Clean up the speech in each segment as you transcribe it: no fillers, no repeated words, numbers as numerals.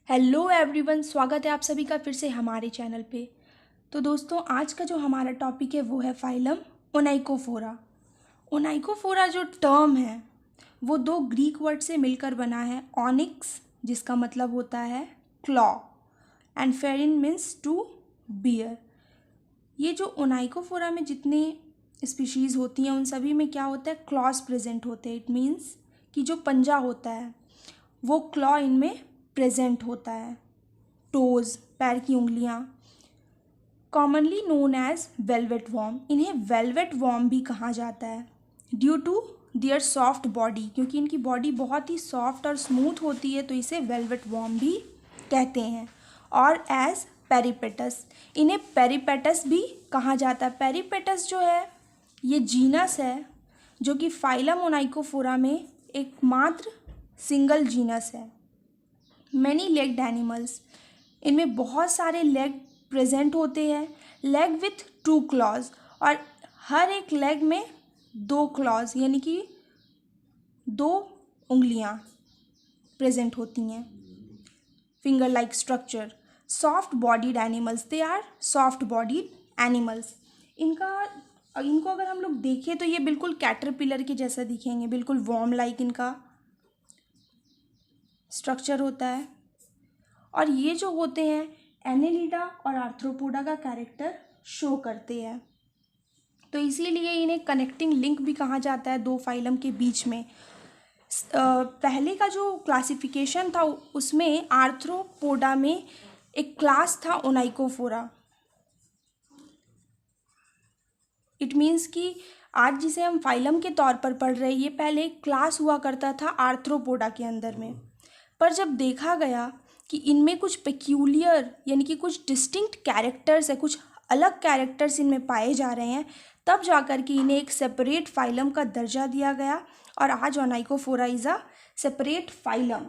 Hello everyone, स्वागत है आप सभी का फिर से हमारे चैनल पे। तो दोस्तों, आज का जो हमारा टॉपिक है वो है फाइलम ओनाइकोफोरा। ओनाइकोफोरा जो टर्म है वो दो ग्रीक वर्ड से मिलकर बना है। ऑनिक्स, जिसका मतलब होता है claw, and pherein means to bear. ये जो ओनाइकोफोरा में जितने स्पीशीज़ होती हैं उन सभी में क्या होता है, क्लॉज प्रेजेंट होते हैं। इट मीन्स कि जो पंजा होता है वो क्लॉ इनमें प्रेजेंट होता है। टोज, पैर की उंगलियां, commonly known as velvet worm. इन्हें वेलवेट वॉर्म भी कहा जाता है due to their soft body, क्योंकि इनकी बॉडी बहुत ही सॉफ्ट और स्मूथ होती है तो इसे वेलवेट वॉर्म भी कहते हैं। और एज पेरिपेटस, इन्हें पेरिपेटस भी कहा जाता है। पेरिपेटस जो है ये जीनस है जो कि फाइलम ओनाइकोफोरा में एकमात्र सिंगल जीनस है। मैनी लेग्ड एनिमल्स, इनमें बहुत सारे लेग प्रेजेंट होते हैं। लेग विथ टू क्लॉज, और हर एक लेग में दो क्लॉज यानी कि दो उंगलियां प्रेजेंट होती हैं। Finger like structure. Soft bodied animals, they are soft bodied animals. इनको अगर हम लोग देखें तो ये बिल्कुल कैटरपिलर के जैसा दिखेंगे, बिल्कुल वॉर्म लाइक इनका स्ट्रक्चर होता है। और ये जो होते हैं एनेलिडा और आर्थ्रोपोडा का कैरेक्टर शो करते हैं, तो इसीलिए इन्हें कनेक्टिंग लिंक भी कहा जाता है दो फाइलम के बीच में। पहले का जो क्लासिफिकेशन था उसमें आर्थ्रोपोडा में एक क्लास था ओनाइकोफोरा। इट मीन्स कि आज जिसे हम फाइलम के तौर पर पढ़ रहे हैं ये पहले एक क्लास हुआ करता था आर्थ्रोपोडा के अंदर में। पर जब देखा गया कि इनमें कुछ पेक्यूलियर यानी कि कुछ डिस्टिंक्ट कैरेक्टर्स है, कुछ अलग कैरेक्टर्स इनमें पाए जा रहे हैं, तब जाकर के इन्हें एक सेपरेट फाइलम का दर्जा दिया गया और आज Onychophora is a separate phylum.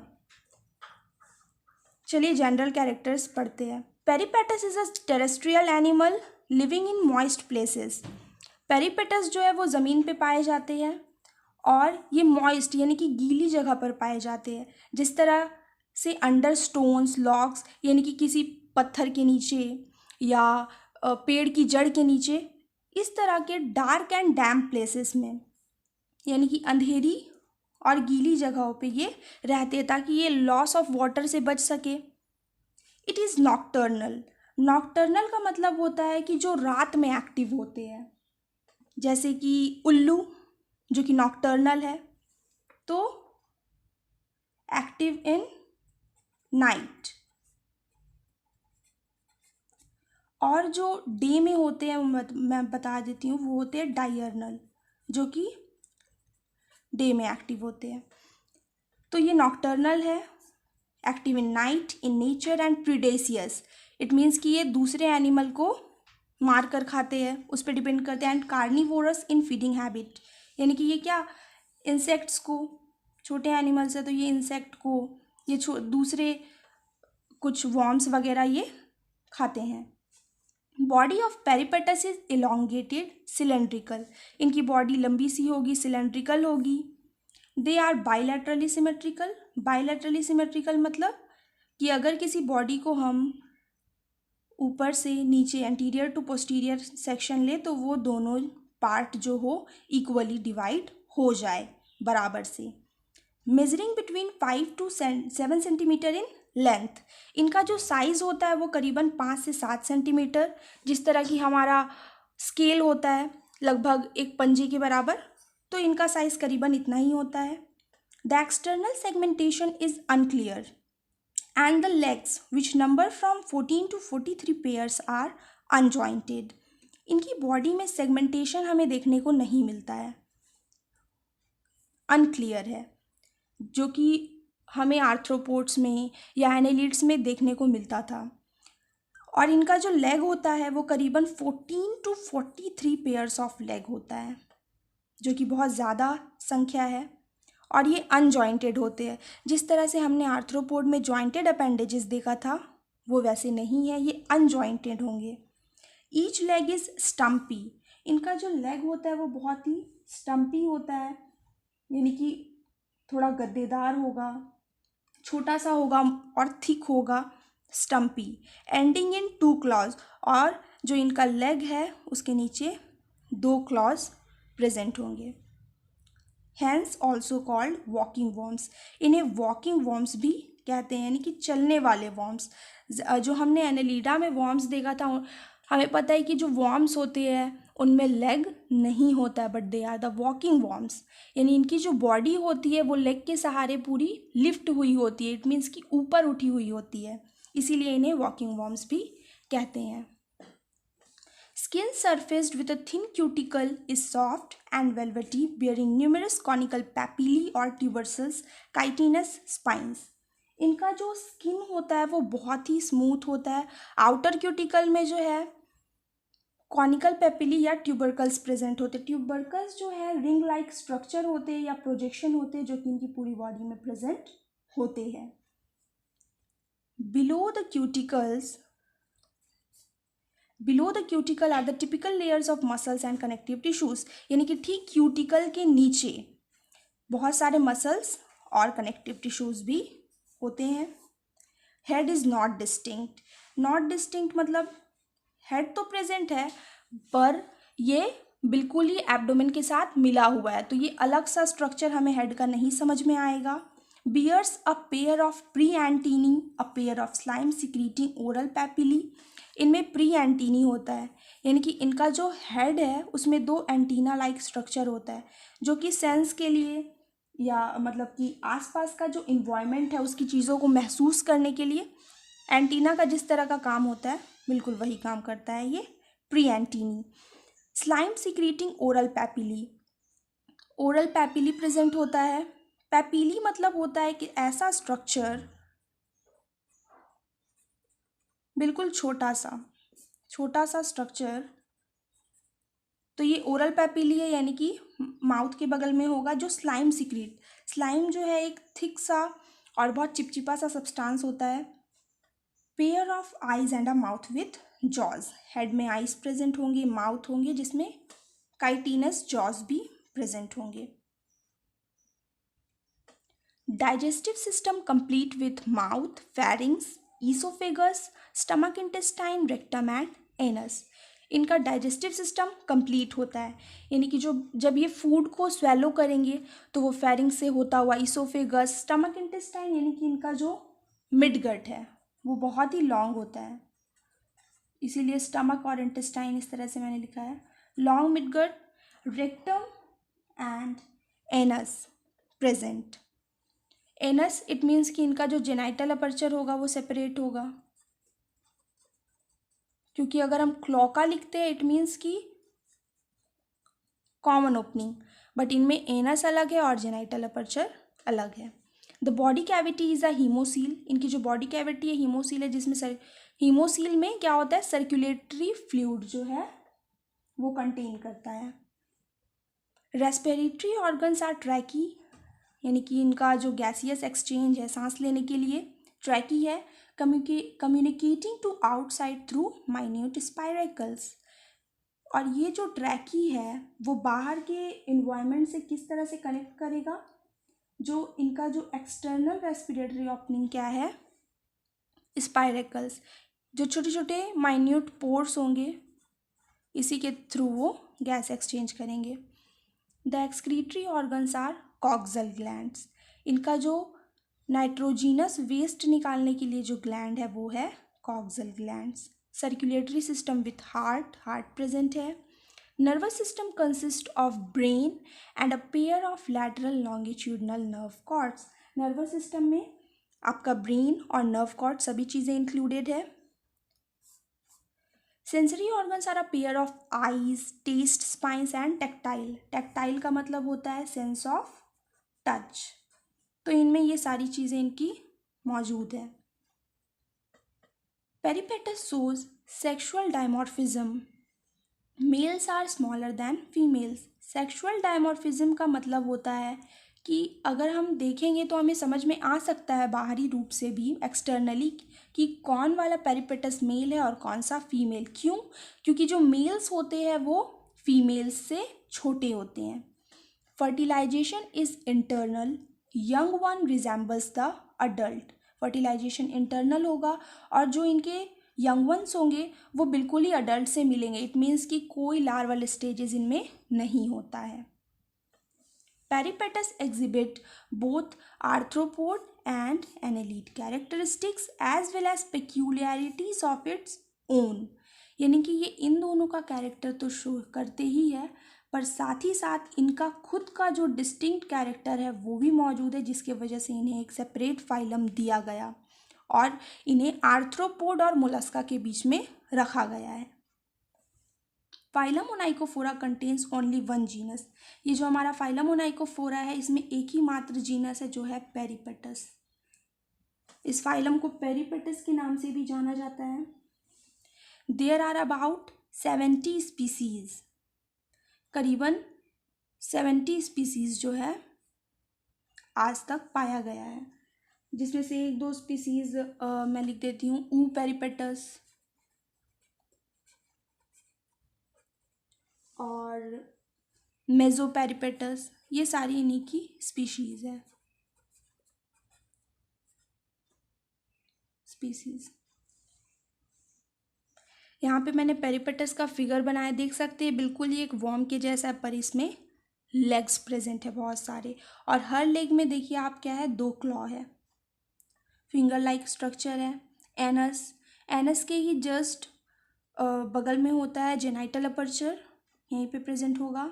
चलिए जनरल कैरेक्टर्स पढ़ते हैं। Peripatus is a terrestrial animal living in moist places. Peripatus जो है वो ज़मीन पे पाए जाते हैं और ये मॉइस्ट यानी कि गीली जगह पर पाए जाते हैं। जिस तरह से अंडर स्टोन्स, लॉग्स यानी कि किसी पत्थर के नीचे या पेड़ की जड़ के नीचे, इस तरह के डार्क एंड डैम्प प्लेसेस में यानी कि अंधेरी और गीली जगहों पे ये रहते हैं ताकि ये लॉस ऑफ वाटर से बच सके। It is nocturnal. नॉक्टर्नल का मतलब होता है कि जो रात में एक्टिव होते हैं, जैसे कि उल्लू जो कि नॉक्टर्नल है, तो एक्टिव इन नाइट। और जो डे में होते हैं मैं बता देती हूँ, वो होते हैं डायर्नल, जो कि डे में एक्टिव होते हैं। तो ये नॉक्टर्नल है, active in night, in nature and predaceous. It means कि ये दूसरे एनिमल को मार कर खाते हैं, उस पर डिपेंड करते हैं। And carnivorous in feeding habit, यानी कि ये क्या इंसेक्ट्स को, छोटे एनिमल्स है तो ये इंसेक्ट को, ये दूसरे कुछ वॉर्म्स वगैरह ये खाते हैं। Body of Peripatus is elongated cylindrical. इनकी बॉडी लंबी सी होगी, सिलेंड्रिकल होगी। They are bilaterally symmetrical. Bilaterally symmetrical मतलब कि अगर किसी बॉडी को हम ऊपर से नीचे एंटीरियर टू पोस्टीरियर सेक्शन ले तो वो दोनों पार्ट जो हो इक्वली डिवाइड हो जाए बराबर से। Measuring between 5 to 7 centimetre in length. इनका जो साइज़ होता है वो करीबन 5 से 7 सेंटीमीटर, जिस तरह की हमारा स्केल होता है लगभग एक पंजे के बराबर, तो इनका साइज़ करीबन इतना ही होता है। The external segmentation is unclear and the legs which number from 14 to 43 pairs are unjointed. इनकी बॉडी में सेगमेंटेशन हमें देखने को नहीं मिलता है, अनक्लियर है, जो कि हमें आर्थ्रोपोड्स में या एनेलिड्स में देखने को मिलता था। और इनका जो लेग होता है वो करीबन 14 to 43 पेयर्स ऑफ लेग होता है, जो कि बहुत ज़्यादा संख्या है। और ये अनजॉइंटेड होते हैं। जिस तरह से हमने आर्थ्रोपोड में जॉइंटेड अपेंडेजेस देखा था वो वैसे नहीं है, ये अनजॉइंटेड होंगे। Each leg is stumpy. इनका जो लेग होता है वो बहुत ही स्टम्पी होता है, यानी कि थोड़ा गद्देदार होगा, छोटा सा होगा और थिक होगा, स्टम्पी, एंडिंग इन 2 क्लॉज, और जो इनका लेग है उसके नीचे 2 क्लॉज प्रेजेंट होंगे। Hence also called walking worms, इन्हें वॉकिंग वॉर्म्स भी कहते हैं, यानी कि चलने वाले वॉर्म्स। जो हमने एनेलिडा में वॉर्म्स देखा था, हमें पता है कि जो वॉर्म्स होते हैं उनमें लेग नहीं होता है, but they are the walking worms, यानी इनकी जो बॉडी होती है वो लेग के सहारे पूरी लिफ्ट हुई होती है, इट मीन्स कि ऊपर उठी हुई होती है, इसीलिए इन्हें वॉकिंग वॉर्म्स भी कहते हैं। Skin surfaced with a thin cuticle is soft and velvety, bearing numerous conical papillae or tubercles, chitinous spines. इनका जो स्किन होता है वो बहुत ही स्मूथ होता है। आउटर क्यूटिकल में जो है कॉनिकल पेपिली या ट्यूबरकल्स प्रेजेंट होते हैं। ट्यूबरकल्स जो है रिंग लाइक स्ट्रक्चर होते हैं या प्रोजेक्शन होते हैं जो कि इनकी पूरी बॉडी में प्रेजेंट होते हैं। Below the cuticle are the typical layers of muscles and connective tissues, यानी कि ठीक क्यूटिकल के नीचे बहुत सारे मसल्स और कनेक्टिव टिश्यूज भी होते हैं। हेड इज नॉट डिस्टिंक्ट मतलब हेड तो प्रेजेंट है पर ये बिल्कुल ही एब्डोमेन के साथ मिला हुआ है, तो ये अलग सा स्ट्रक्चर हमें हेड का नहीं समझ में आएगा। Bears a pair of pre antennae, a pair of slime secreting oral papillae, इनमें प्री एंटीनी होता है, यानी कि इनका जो हेड है उसमें 2 एंटीना लाइक स्ट्रक्चर होता है जो कि सेंस के लिए या मतलब कि आसपास का जो इन्वायरमेंट है उसकी चीज़ों को महसूस करने के लिए एंटीना का जिस तरह का काम होता है बिल्कुल वही काम करता है ये pre antennae. Slime secreting oral papillae present होता है। पैपिली मतलब होता है कि ऐसा स्ट्रक्चर बिल्कुल छोटा सा स्ट्रक्चर, तो ये ओरल पैपिली है, यानी कि माउथ के बगल में होगा जो स्लाइम जो है एक थिक सा और बहुत चिपचिपा सा सब्सटेंस होता है। Pair of eyes and a mouth with jaws, head में आइज प्रेजेंट होंगे, माउथ होंगे जिसमें काइटिनस जॉज भी प्रेजेंट होंगे। Digestive system complete with mouth, pharynx, oesophagus, stomach intestine, rectum and anus, इनका डाइजेस्टिव सिस्टम कंप्लीट होता है, यानी कि जब ये फूड को स्वेलो करेंगे तो वो फेरिंग से होता हुआ ईसोफेगस, स्टमक इंटेस्टाइन, यानी कि इनका जो मिडगट है वो बहुत ही लॉन्ग होता है, इसीलिए स्टमक और इंटेस्टाइन इस तरह से मैंने लिखा है, long midgut, rectum and anus present. Anus it means कि इनका जो जेनाइटल अपर्चर होगा वो सेपरेट होगा, क्योंकि अगर हम क्लोका लिखते हैं इट मीन्स कि कॉमन ओपनिंग, बट इनमें एनस अलग है और जेनाइटल अपर्चर अलग है। The body cavity is a haemocoel, इनकी जो बॉडी कैविटी है हीमोसील है, जिसमें हीमोसील में क्या होता है सर्कुलेटरी फ्लूइड जो है वो कंटेन करता है। रेस्पिरेटरी ऑर्गन्स आर ट्रैकी, यानी कि इनका जो गैसियस एक्सचेंज है सांस लेने के लिए ट्रैकी है, communicating to outside through minute spiracles, और ये जो ट्रैकी है वो बाहर के इन्वायरमेंट से किस तरह से कनेक्ट करेगा, जो इनका जो एक्सटर्नल रेस्पिरेटरी ओपनिंग क्या है स्पाइरेकल्स, जो छोटे छोटे माइन्यूट पोर्स होंगे इसी के थ्रू वो गैस एक्सचेंज करेंगे। The excretory organs are coxal glands, इनका जो नाइट्रोजीनस वेस्ट निकालने के लिए जो ग्लैंड है वो है coxal glands. Circulatory system with heart present है। Nervous system consist of brain and a pair of lateral longitudinal nerve cords, nervous system में आपका ब्रेन और नर्व कॉर्ड सभी चीज़ें इंक्लूडेड है। Sensory organs are a pair of eyes, taste, spines and tactile का मतलब होता है सेंस ऑफ टच, तो इनमें ये सारी चीज़ें इनकी मौजूद है। Peripatus shows sexual dimorphism, males are smaller than females. Sexual dimorphism का मतलब होता है कि अगर हम देखेंगे तो हमें समझ में आ सकता है बाहरी रूप से भी एक्सटर्नली कि कौन वाला पेरिपेटस मेल है और कौन सा फीमेल। क्यों? क्योंकि जो मेल्स होते हैं वो फीमेल्स से छोटे होते हैं। Fertilisation is internal, young one resembles the adult. Fertilisation internal होगा और जो इनके यंग वंस होंगे वो बिल्कुल ही अडल्ट से मिलेंगे। इट मीन्स कि कोई लार्वल स्टेजेस इनमें नहीं होता है। Peripatus exhibit both arthropod and annelid characteristics as well as peculiarities of its own। यानी कि ये इन दोनों का कैरेक्टर तो शो करते ही है, पर साथ ही साथ इनका खुद का जो डिस्टिंक्ट कैरेक्टर है वो भी मौजूद है, जिसके वजह से इन्हें एक सेपरेट फाइलम दिया गया और इन्हें आर्थ्रोपोड और मोलस्का के बीच में रखा गया है। Phylum Onychophora contains only one genus. ये जो हमारा फाइलम ओनाइकोफोरा है इसमें एक ही मात्र जीनस है जो है पेरिपेटस। इस फाइलम को पेरिपेटस के नाम से भी जाना जाता है। देयर आर अबाउट 70 स्पीसीज, करीबन 70 स्पीसीज जो है आज तक पाया गया है, जिसमें से एक दो स्पीसीज मैं लिख देती हूँ। ऊ पेरिपेटस और मेजोपेरिपेटस, ये सारी इन्हीं की स्पीशीज़ है। स्पीसीज यहाँ पे मैंने पेरिपेटस का फिगर बनाया, देख सकते हैं बिल्कुल ही एक वॉर्म के जैसा है, पर इसमें लेग्स प्रेजेंट है बहुत सारे, और हर लेग में देखिए आप क्या है, 2 क्लॉ है। फिंगर लाइक स्ट्रक्चर है। एनस के ही जस्ट बगल में होता है जेनाइटल अपर्चर, यहीं पे प्रेजेंट होगा।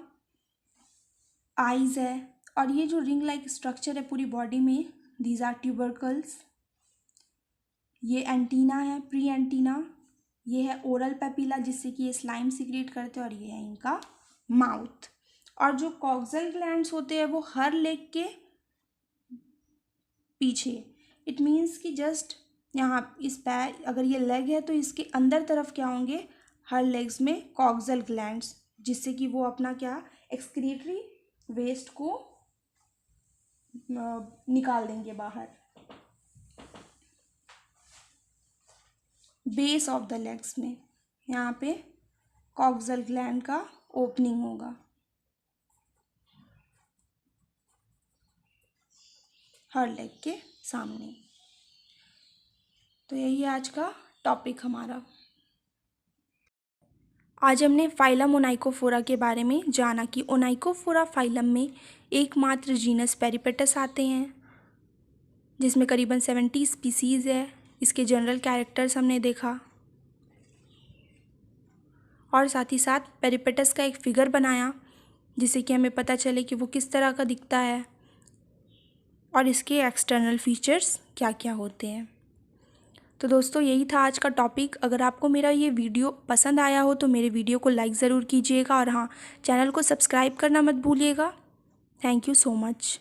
आइज़ है, और ये जो रिंग लाइक स्ट्रक्चर है पूरी बॉडी में, दीज आर ट्यूबरकल्स। ये एंटीना है, प्री एंटीना। ये है ओरल पेपिला, जिससे कि ये स्लाइम सिक्रेट करते हैं, और ये है इनका माउथ। और जो कॉक्सल ग्लैंड्स होते हैं वो हर लेग के पीछे, इट मीन्स कि जस्ट यहाँ इस पैर, अगर ये लेग है तो इसके अंदर तरफ क्या होंगे, हर लेग्स में कॉक्सल ग्लैंड्स, जिससे कि वो अपना क्या एक्सक्रीटरी वेस्ट को निकाल देंगे बाहर। बेस ऑफ द लेग्स में यहाँ पे कॉक्सल ग्लैंड का ओपनिंग होगा हर लेग के सामने। तो यही आज का टॉपिक हमारा। आज हमने फाइलम ओनाइकोफोरा के बारे में जाना कि ओनाइकोफोरा फाइलम में एकमात्र जीनस पेरिपेटस आते हैं, जिसमें करीबन 70 स्पीसीज़ है। इसके जनरल कैरेक्टर्स हमने देखा, और साथ ही साथ पेरिपेटस का एक फिगर बनाया, जिससे कि हमें पता चले कि वो किस तरह का दिखता है और इसके एक्सटर्नल फीचर्स क्या क्या होते हैं। तो दोस्तों यही था आज का टॉपिक। अगर आपको मेरा ये वीडियो पसंद आया हो तो मेरे वीडियो को लाइक ज़रूर कीजिएगा, और हाँ, चैनल को सब्सक्राइब करना मत भूलिएगा। Thank you so much.